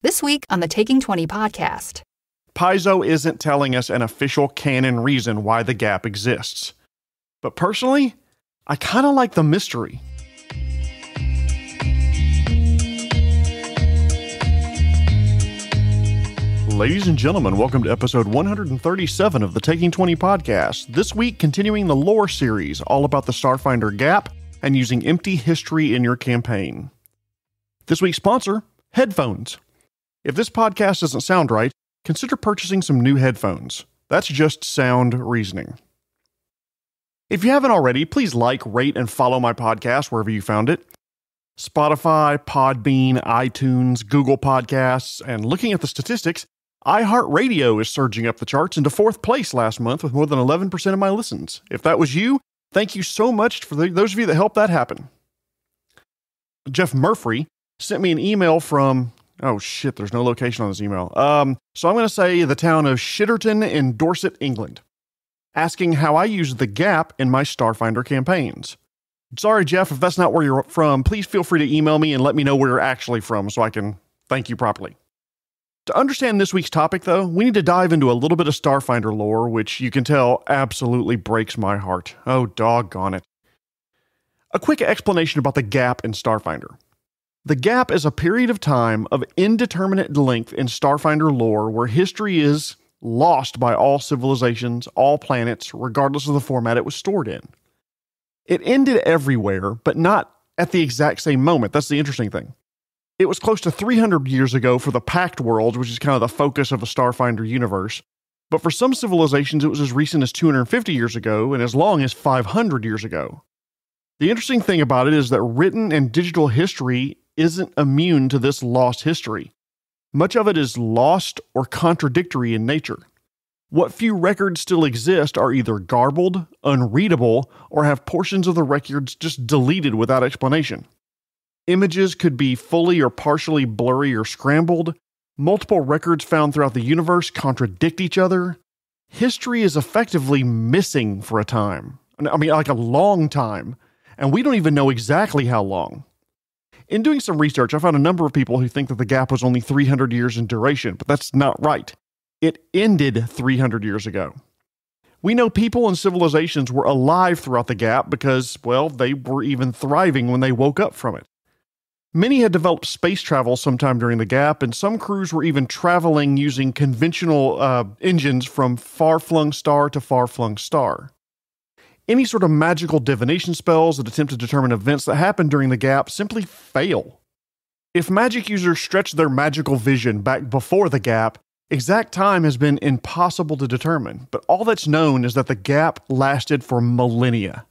This week on the Taking 20 podcast. Paizo isn't telling us an official canon reason why the gap exists. But personally, I kind of like the mystery. Ladies and gentlemen, welcome to episode 137 of the Taking 20 podcast. This week, continuing the lore series, all about the Starfinder gap and using empty history in your campaign. This week's sponsor, headphones. If this podcast doesn't sound right, consider purchasing some new headphones. That's just sound reasoning. If you haven't already, please like, rate, and follow my podcast wherever you found it. Spotify, Podbean, iTunes, Google Podcasts, and looking at the statistics, iHeartRadio is surging up the charts into 4th place last month with more than 11% of my listens. If that was you, thank you so much for those of you that helped that happen. Jeff Murphy sent me an email from... Oh shit, there's no location on this email. So I'm going to say the town of Shitterton in Dorset, England, asking how I use the gap in my Starfinder campaigns. Sorry, Jeff, if that's not where you're from, please feel free to email me and let me know where you're actually from so I can thank you properly. To understand this week's topic, though, we need to dive into a little bit of Starfinder lore, which you can tell absolutely breaks my heart. Oh, doggone it. A quick explanation about the gap in Starfinder. The gap is a period of time of indeterminate length in Starfinder lore where history is lost by all civilizations, all planets, regardless of the format it was stored in. It ended everywhere, but not at the exact same moment. That's the interesting thing. It was close to 300 years ago for the Pact World, which is kind of the focus of the Starfinder universe. But for some civilizations, it was as recent as 250 years ago and as long as 500 years ago. The interesting thing about it is that written and digital history isn't immune to this lost history. Much of it is lost or contradictory in nature. What few records still exist are either garbled, unreadable, or have portions of the records just deleted without explanation. Images could be fully or partially blurry or scrambled. Multiple records found throughout the universe contradict each other. History is effectively missing for a time. I mean, like a long time. And we don't even know exactly how long. In doing some research, I found a number of people who think that the gap was only 300 years in duration, but that's not right. It ended 300 years ago. We know people and civilizations were alive throughout the gap because, well, they were even thriving when they woke up from it. Many had developed space travel sometime during the gap, and some crews were even traveling using conventional engines from far-flung star to far-flung star. Any sort of magical divination spells that attempt to determine events that happen during the gap simply fail. If magic users stretch their magical vision back before the gap, exact time has been impossible to determine, but all that's known is that the gap lasted for millennia.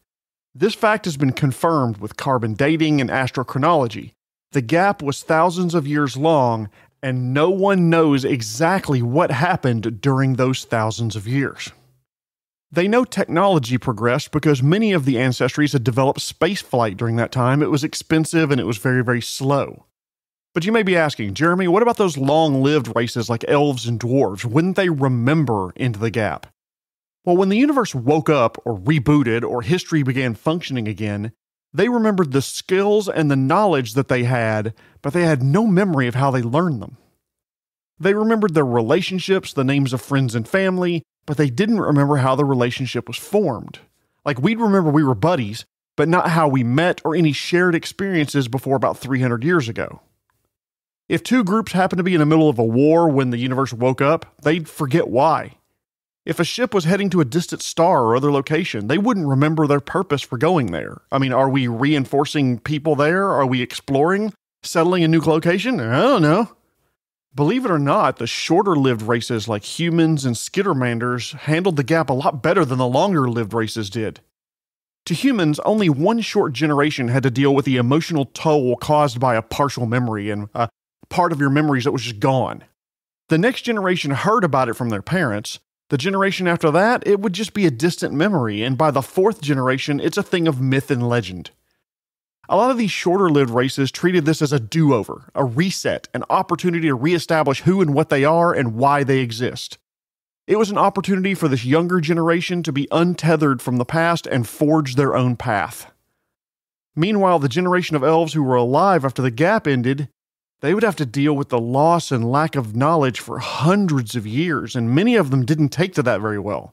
This fact has been confirmed with carbon dating and astrochronology. The gap was thousands of years long, and no one knows exactly what happened during those thousands of years. They know technology progressed because many of the ancestries had developed spaceflight during that time. It was expensive and it was very, very slow. But you may be asking, Jeremy, what about those long-lived races like elves and dwarves? Wouldn't they remember Into the Gap? Well, when the universe woke up or rebooted or history began functioning again, they remembered the skills and the knowledge that they had, but they had no memory of how they learned them. They remembered their relationships, the names of friends and family, but they didn't remember how the relationship was formed. Like, we'd remember we were buddies, but not how we met or any shared experiences before about 300 years ago. If two groups happened to be in the middle of a war when the universe woke up, they'd forget why. If a ship was heading to a distant star or other location, they wouldn't remember their purpose for going there. I mean, are we reinforcing people there? Are we exploring? Settling a new location? I don't know. Believe it or not, the shorter-lived races like humans and skittermanders handled the gap a lot better than the longer-lived races did. To humans, only one short generation had to deal with the emotional toll caused by a partial memory and a part of your memories that was just gone. The next generation heard about it from their parents. The generation after that, it would just be a distant memory, and by the 4th generation, it's a thing of myth and legend. A lot of these shorter-lived races treated this as a do-over, a reset, an opportunity to reestablish who and what they are and why they exist. It was an opportunity for this younger generation to be untethered from the past and forge their own path. Meanwhile, the generation of elves who were alive after the gap ended, They would have to deal with the loss and lack of knowledge for hundreds of years, and many of them didn't take to that very well.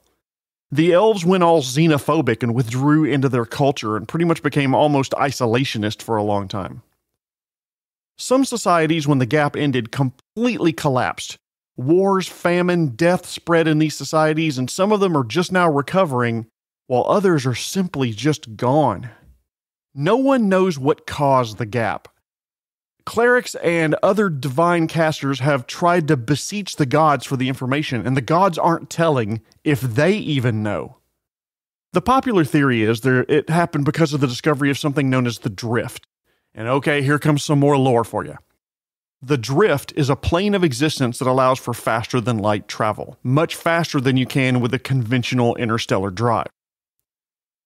The elves went all xenophobic and withdrew into their culture and pretty much became almost isolationist for a long time. Some societies, when the gap ended, completely collapsed. Wars, famine, death spread in these societies, and some of them are just now recovering, while others are simply just gone. No one knows what caused the gap. Clerics and other divine casters have tried to beseech the gods for the information, and the gods aren't telling if they even know. The popular theory is it happened because of the discovery of something known as the drift. And okay, here comes some more lore for you. The drift is a plane of existence that allows for faster than light travel, much faster than you can with a conventional interstellar drive.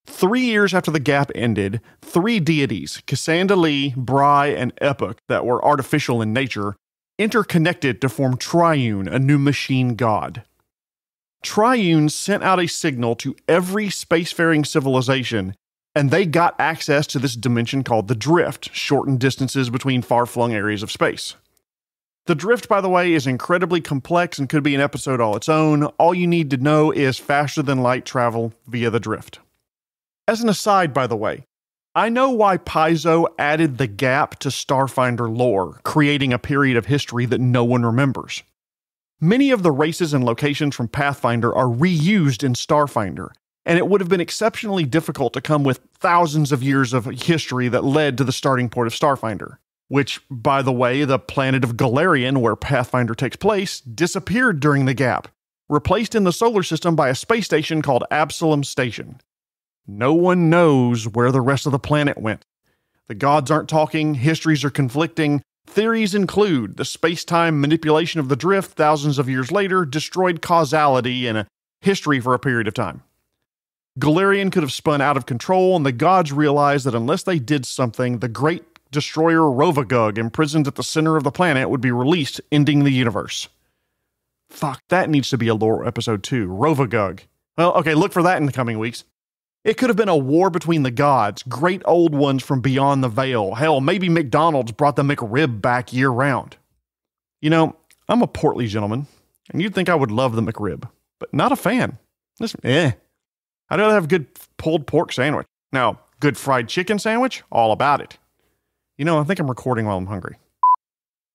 3 years after the gap ended, 3 deities, Cassandali, Bry, and Epoch, that were artificial in nature, interconnected to form Triune, a new machine god. Triune sent out a signal to every spacefaring civilization, and they got access to this dimension called the drift, shortened distances between far-flung areas of space. The drift, by the way, is incredibly complex and could be an episode all its own. All you need to know is faster than light travel via the drift. As an aside, by the way, I know why Paizo added the gap to Starfinder lore, creating a period of history that no one remembers. Many of the races and locations from Pathfinder are reused in Starfinder, and it would have been exceptionally difficult to come with thousands of years of history that led to the starting point of Starfinder, which, by the way, the planet of Galarian, where Pathfinder takes place, disappeared during the gap, replaced in the solar system by a space station called Absalom Station. No one knows where the rest of the planet went. The gods aren't talking, histories are conflicting. Theories include the space-time manipulation of the drift thousands of years later destroyed causality and a history for a period of time. Galarian could have spun out of control, and the gods realized that unless they did something, the great destroyer Rovagug, imprisoned at the center of the planet, would be released, ending the universe. Fuck, that needs to be a lore episode too. Rovagug. Well, okay, look for that in the coming weeks. It could have been a war between the gods, great old ones from beyond the veil. Hell, maybe McDonald's brought the McRib back year-round. You know, I'm a portly gentleman, and you'd think I would love the McRib, but not a fan. I'd rather have a good pulled pork sandwich. Now, good fried chicken sandwich? All about it. You know, I think I'm recording while I'm hungry.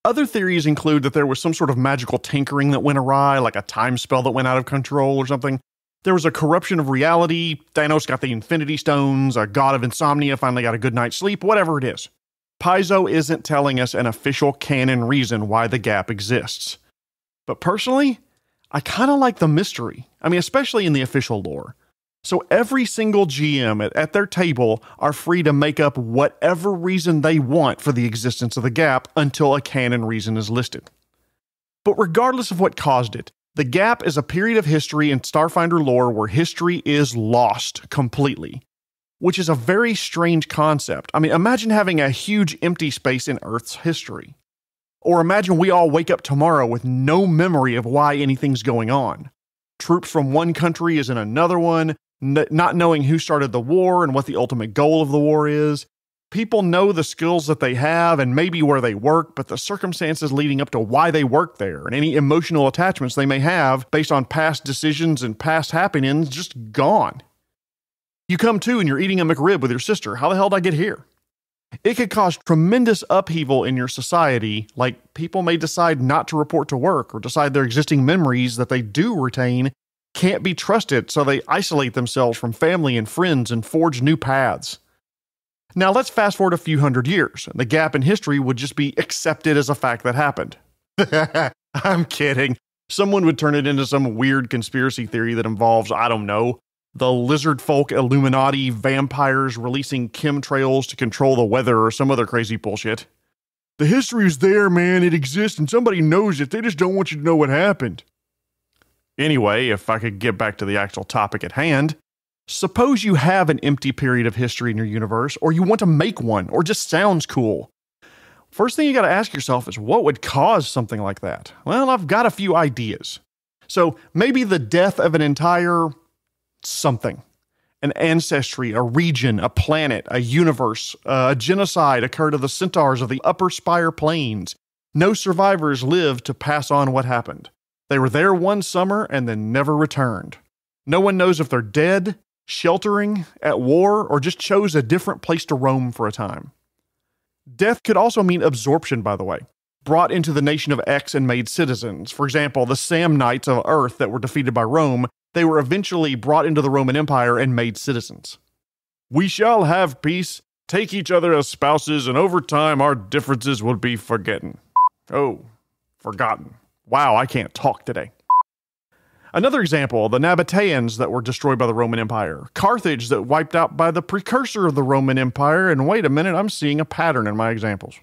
Other theories include that there was some sort of magical tinkering that went awry, like a time spell that went out of control or something. There was a corruption of reality, Thanos got the Infinity Stones, a god of insomnia finally got a good night's sleep, whatever it is. Paizo isn't telling us an official canon reason why the gap exists. But personally, I kind of like the mystery. I mean, especially in the official lore. So every single GM at their table are free to make up whatever reason they want for the existence of the gap until a canon reason is listed. But regardless of what caused it, the gap is a period of history in Starfinder lore where history is lost completely, which is a very strange concept. I mean, imagine having a huge empty space in Earth's history. Or imagine we all wake up tomorrow with no memory of why anything's going on. Troops from one country is in another one, not knowing who started the war and what the ultimate goal of the war is. People know the skills that they have and maybe where they work, but the circumstances leading up to why they work there and any emotional attachments they may have based on past decisions and past happenings just gone. You come to and you're eating a McRib with your sister. How the hell did I get here? It could cause tremendous upheaval in your society, like people may decide not to report to work or decide their existing memories that they do retain can't be trusted, so they isolate themselves from family and friends and forge new paths. Now let's fast forward a few hundred years, and the gap in history would just be accepted as a fact that happened. I'm kidding. Someone would turn it into some weird conspiracy theory that involves, I don't know, the lizard folk Illuminati, vampires releasing chemtrails to control the weather or some other crazy bullshit. The history is there, man. It exists and somebody knows it. They just don't want you to know what happened. Anyway, if I could get back to the actual topic at hand, suppose you have an empty period of history in your universe, or you want to make one, or just sounds cool. First thing you got to ask yourself is, what would cause something like that? Well, I've got a few ideas. So maybe the death of an entire something, an ancestry, a region, a planet, a universe, a genocide occurred of the centaurs of the upper Spire Plains. No survivors lived to pass on what happened. They were there one summer and then never returned. No one knows if they're dead, sheltering, at war, or just chose a different place to roam for a time. Death could also mean absorption, by the way, brought into the nation of X and made citizens. For example, the Samnites of Earth that were defeated by Rome, they were eventually brought into the Roman Empire and made citizens. We shall have peace, take each other as spouses, and over time our differences will be forgotten. Oh, forgotten. Wow, I can't talk today. Another example, the Nabateans that were destroyed by the Roman Empire. Carthage that wiped out by the precursor of the Roman Empire. And wait a minute, I'm seeing a pattern in my examples.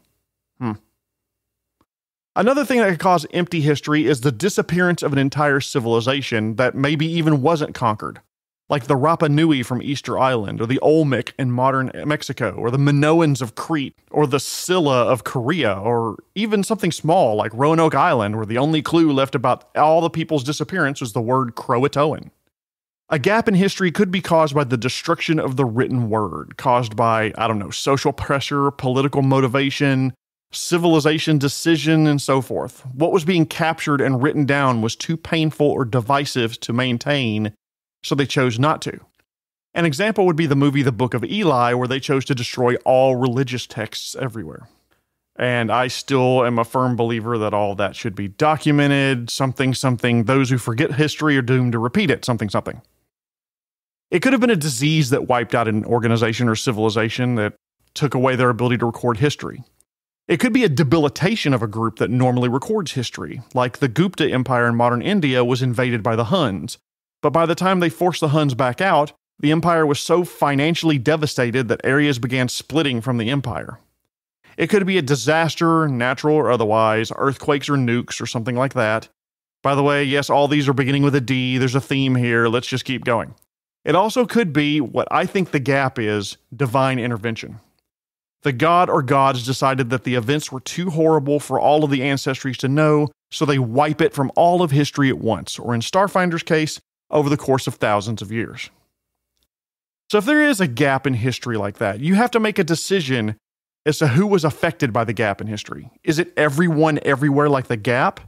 Another thing that could cause empty history is the disappearance of an entire civilization that maybe even wasn't conquered. Like the Rapa Nui from Easter Island, or the Olmec in modern Mexico, or the Minoans of Crete, or the Silla of Korea, or even something small like Roanoke Island, where the only clue left about all the people's disappearance was the word Croatoan. A gap in history could be caused by the destruction of the written word, caused by, social pressure, political motivation, civilization decision, and so forth. What was being captured and written down was too painful or divisive to maintain, so they chose not to. An example would be the movie The Book of Eli, where they chose to destroy all religious texts everywhere. And I still am a firm believer that all that should be documented, something, those who forget history are doomed to repeat it, something. It could have been a disease that wiped out an organization or civilization that took away their ability to record history. It could be a debilitation of a group that normally records history, like the Gupta Empire in modern India was invaded by the Huns. But by the time they forced the Huns back out, the empire was so financially devastated that areas began splitting from the empire. It could be a disaster, natural or otherwise, earthquakes or nukes or something like that. By the way, yes, all these are beginning with a D. There's a theme here. Let's just keep going. It also could be what I think the gap is, divine intervention. The god or gods decided that the events were too horrible for all of the ancestries to know, so they wipe it from all of history at once, or in Starfinder's case, over the course of thousands of years. So if there is a gap in history like that, you have to make a decision as to who was affected by the gap in history. Is it everyone everywhere like the gap?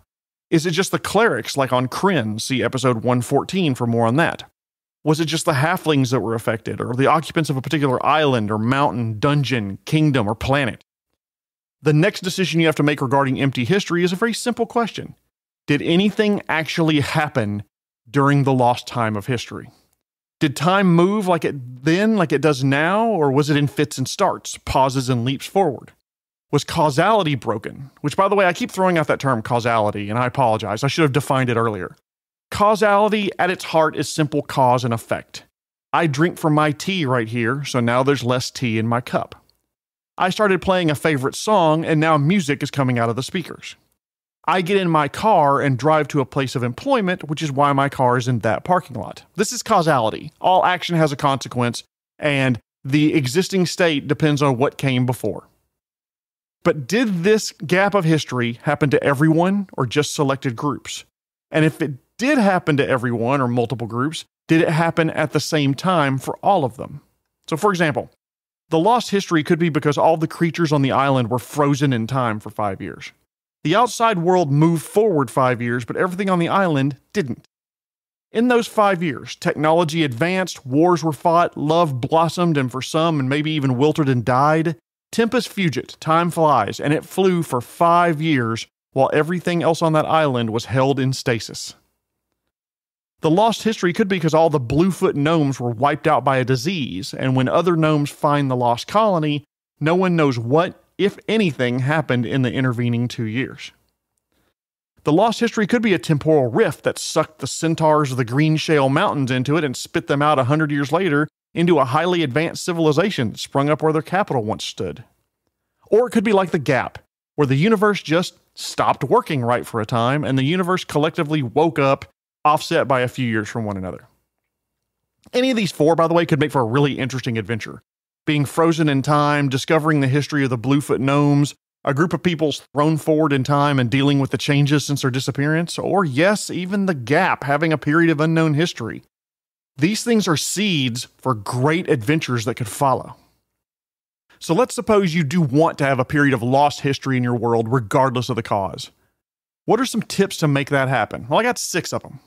Is it just the clerics like on Krynn? See episode 114 for more on that. Was it just the halflings that were affected, or the occupants of a particular island or mountain, dungeon, kingdom, or planet? The next decision you have to make regarding empty history is a very simple question. Did anything actually happen during the lost time of history? Did time move like it does now, or was it in fits and starts, pauses and leaps forward? Was causality broken? Which, by the way, I keep throwing out that term causality, and I apologize. I should have defined it earlier. Causality, at its heart, is simple cause and effect. I drink from my tea right here, so now there's less tea in my cup. I started playing a favorite song, and now music is coming out of the speakers. I get in my car and drive to a place of employment, which is why my car is in that parking lot. This is causality. All action has a consequence, and the existing state depends on what came before. But did this gap of history happen to everyone or just selected groups? And if it did happen to everyone or multiple groups, did it happen at the same time for all of them? So for example, the lost history could be because all the creatures on the island were frozen in time for 5 years. The outside world moved forward 5 years, but everything on the island didn't. In those 5 years, technology advanced, wars were fought, love blossomed, and for some, and maybe even wilted and died. Tempus fugit, time flies, and it flew for 5 years while everything else on that island was held in stasis. The lost history could be because all the Bluefoot gnomes were wiped out by a disease, and when other gnomes find the lost colony, no one knows what, if anything, happened in the intervening 2 years. The lost history could be a temporal rift that sucked the centaurs of the Green Shale Mountains into it and spit them out 100 years later into a highly advanced civilization that sprung up where their capital once stood. Or it could be like the Gap, where the universe just stopped working right for a time, and the universe collectively woke up, offset by a few years from one another. Any of these four, by the way, could make for a really interesting adventure. Being frozen in time, discovering the history of the Bluefoot gnomes, a group of peoples thrown forward in time and dealing with the changes since their disappearance, or yes, even the Gap having a period of unknown history. These things are seeds for great adventures that could follow. So let's suppose you do want to have a period of lost history in your world regardless of the cause. What are some tips to make that happen? Well, I got 6 of them.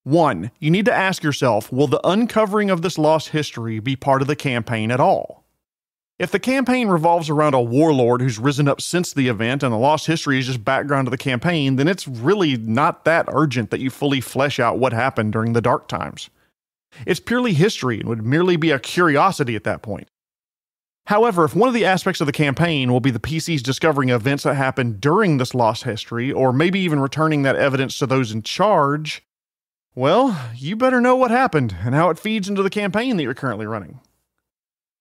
1, you need to ask yourself, will the uncovering of this lost history be part of the campaign at all? If the campaign revolves around a warlord who's risen up since the event and the lost history is just background to the campaign, then it's really not that urgent that you fully flesh out what happened during the dark times. It's purely history and would merely be a curiosity at that point. However, if one of the aspects of the campaign will be the PCs discovering events that happened during this lost history, or maybe even returning that evidence to those in charge, well, you better know what happened and how it feeds into the campaign that you're currently running.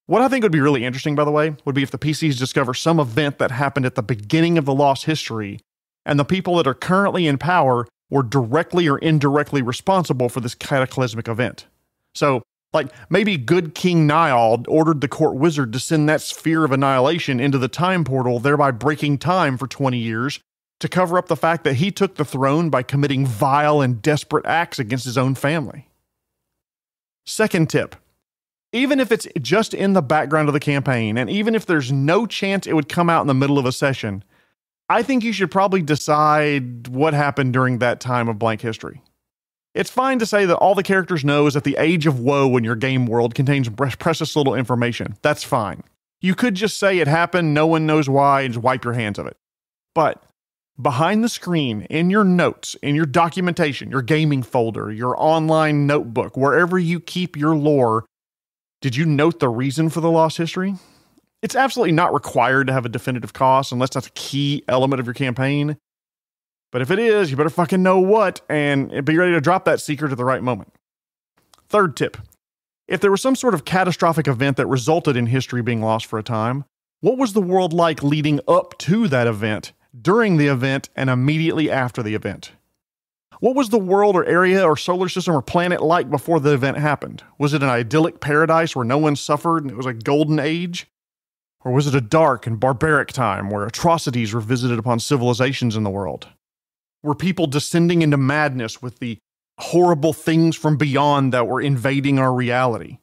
What I think would be really interesting, by the way, would be if the PCs discover some event that happened at the beginning of the lost history, and the people that are currently in power were directly or indirectly responsible for this cataclysmic event. So, like, maybe good King Niall ordered the court wizard to send that sphere of annihilation into the time portal, thereby breaking time for 20 years, to cover up the fact that he took the throne by committing vile and desperate acts against his own family. Second tip. Even if it's just in the background of the campaign, and even if there's no chance it would come out in the middle of a session, I think you should probably decide what happened during that time of blank history. It's fine to say that all the characters know is that the Age of Woe in your game world contains precious little information. That's fine. You could just say it happened, no one knows why, and just wipe your hands of it. But behind the screen, in your notes, in your documentation, your gaming folder, your online notebook, wherever you keep your lore, did you note the reason for the lost history? It's absolutely not required to have a definitive cause unless that's a key element of your campaign. But if it is, you better fucking know what and be ready to drop that secret at the right moment. Third tip. If there was some sort of catastrophic event that resulted in history being lost for a time, what was the world like leading up to that event, during the event, and immediately after the event? What was the world or area or solar system or planet like before the event happened? Was it an idyllic paradise where no one suffered and it was a golden age? Or was it a dark and barbaric time where atrocities were visited upon civilizations in the world? Were people descending into madness with the horrible things from beyond that were invading our reality?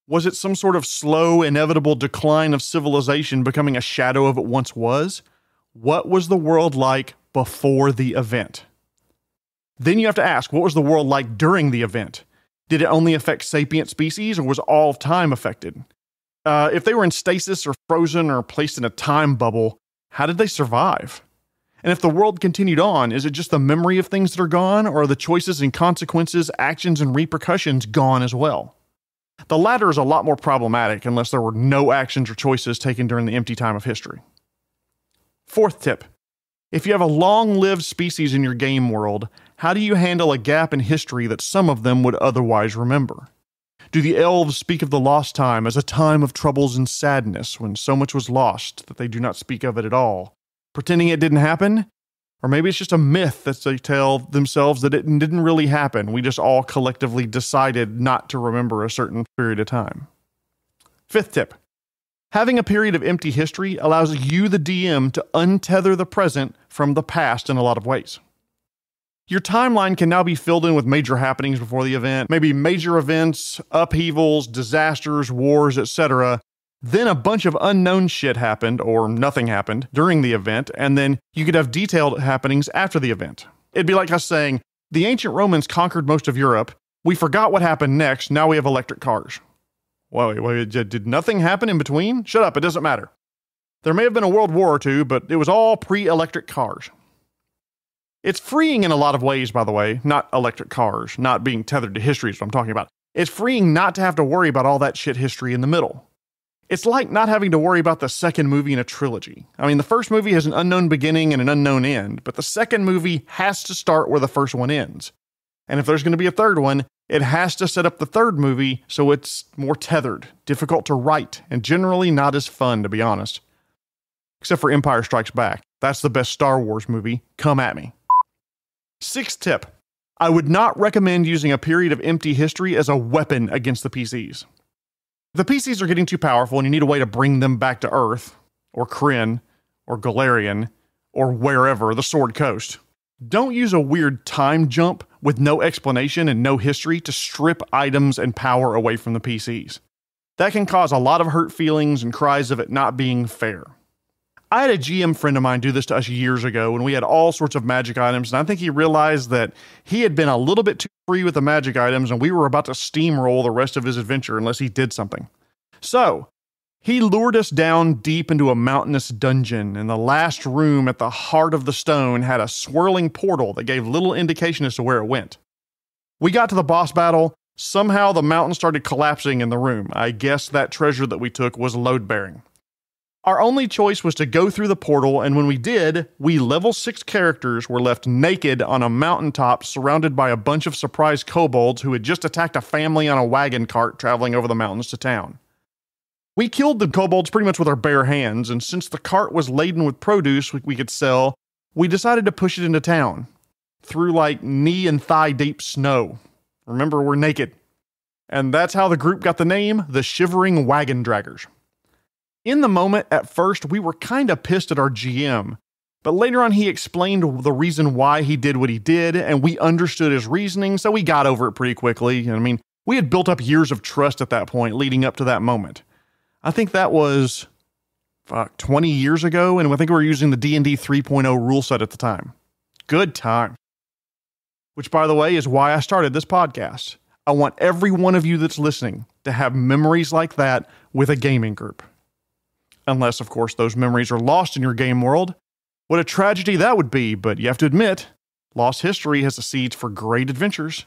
Was it some sort of slow, inevitable decline of civilization becoming a shadow of it once was? What was the world like before the event? Then you have to ask, what was the world like during the event? Did it only affect sapient species, or was all of time affected? If they were in stasis or frozen or placed in a time bubble, how did they survive? And if the world continued on, is it just the memory of things that are gone, or are the choices and consequences, actions and repercussions gone as well? The latter is a lot more problematic unless there were no actions or choices taken during the empty time of history. Fourth tip. If you have a long-lived species in your game world, how do you handle a gap in history that some of them would otherwise remember? Do the elves speak of the lost time as a time of troubles and sadness when so much was lost that they do not speak of it at all, pretending it didn't happen? Or maybe it's just a myth that they tell themselves that it didn't really happen. We just all collectively decided not to remember a certain period of time. Fifth tip. Having a period of empty history allows you, the DM, to untether the present from the past in a lot of ways. Your timeline can now be filled in with major happenings before the event, maybe major events, upheavals, disasters, wars, etc. Then a bunch of unknown shit happened, or nothing happened, during the event, and then you could have detailed happenings after the event. It'd be like us saying, the ancient Romans conquered most of Europe, we forgot what happened next, now we have electric cars. Wait, did nothing happen in between? Shut up, it doesn't matter. There may have been a World War or two, but it was all pre-electric cars. It's freeing in a lot of ways, by the way, not electric cars, not being tethered to history is what I'm talking about. It's freeing not to have to worry about all that shit history in the middle. It's like not having to worry about the second movie in a trilogy. I mean, the first movie has an unknown beginning and an unknown end, but the second movie has to start where the first one ends. And if there's going to be a third one, it has to set up the third movie so it's more tethered, difficult to write, and generally not as fun, to be honest. Except for Empire Strikes Back. That's the best Star Wars movie. Come at me. Sixth tip. I would not recommend using a period of empty history as a weapon against the PCs. The PCs are getting too powerful and you need a way to bring them back to Earth, or Kryn, or Galarian, or wherever, the Sword Coast. Don't use a weird time jump with no explanation and no history to strip items and power away from the PCs. That can cause a lot of hurt feelings and cries of it not being fair. I had a GM friend of mine do this to us years ago when we had all sorts of magic items, and I think he realized that he had been a little bit too free with the magic items and we were about to steamroll the rest of his adventure unless he did something. So, he lured us down deep into a mountainous dungeon, and the last room at the heart of the stone had a swirling portal that gave little indication as to where it went. We got to the boss battle. Somehow the mountain started collapsing in the room. I guess that treasure that we took was load-bearing. Our only choice was to go through the portal, and when we did, we level 6 characters were left naked on a mountaintop surrounded by a bunch of surprise kobolds who had just attacked a family on a wagon cart traveling over the mountains to town. We killed the kobolds pretty much with our bare hands, and since the cart was laden with produce we could sell, we decided to push it into town, through like knee and thigh deep snow. Remember, we're naked. And that's how the group got the name, the Shivering Wagon Draggers. In the moment, at first, we were kind of pissed at our GM, but later on he explained the reason why he did what he did, and we understood his reasoning, so we got over it pretty quickly. I mean, we had built up years of trust at that point, leading up to that moment. I think that was, 20 years ago, and I think we were using the D&D 3.0 rule set at the time. Good time. Which, by the way, is why I started this podcast. I want every one of you that's listening to have memories like that with a gaming group. Unless, of course, those memories are lost in your game world. What a tragedy that would be, but you have to admit, lost history has the seeds for great adventures.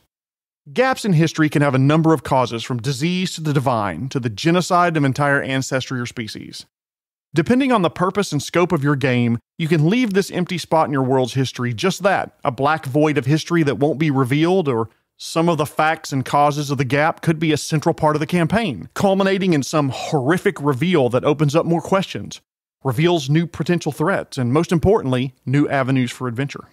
Gaps in history can have a number of causes, from disease to the divine, to the genocide of entire ancestry or species. Depending on the purpose and scope of your game, you can leave this empty spot in your world's history just that, a black void of history that won't be revealed, or some of the facts and causes of the gap could be a central part of the campaign, culminating in some horrific reveal that opens up more questions, reveals new potential threats, and most importantly, new avenues for adventure.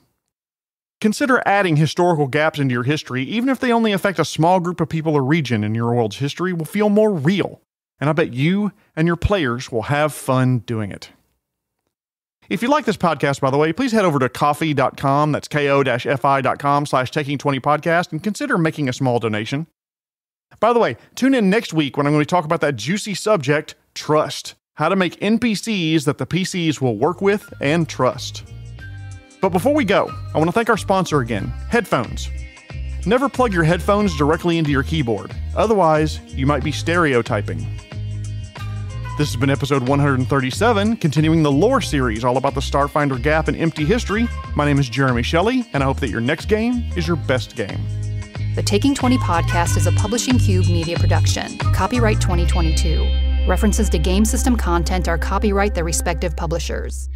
Consider adding historical gaps into your history, even if they only affect a small group of people or region in your world's history will feel more real, and I bet you and your players will have fun doing it. If you like this podcast, by the way, please head over to ko-fi.com, that's ko-fi.com/taking20podcast, and consider making a small donation. By the way, tune in next week when I'm going to talk about that juicy subject, trust. How to make NPCs that the PCs will work with and trust. But before we go, I want to thank our sponsor again, headphones. Never plug your headphones directly into your keyboard. Otherwise, you might be stereotyping. This has been episode 137, continuing the lore series all about the Starfinder gap and empty history. My name is Jeremy Shelley, and I hope that your next game is your best game. The Taking 20 podcast is a Publishing Cube media production. Copyright 2022. References to game system content are copyright their respective publishers.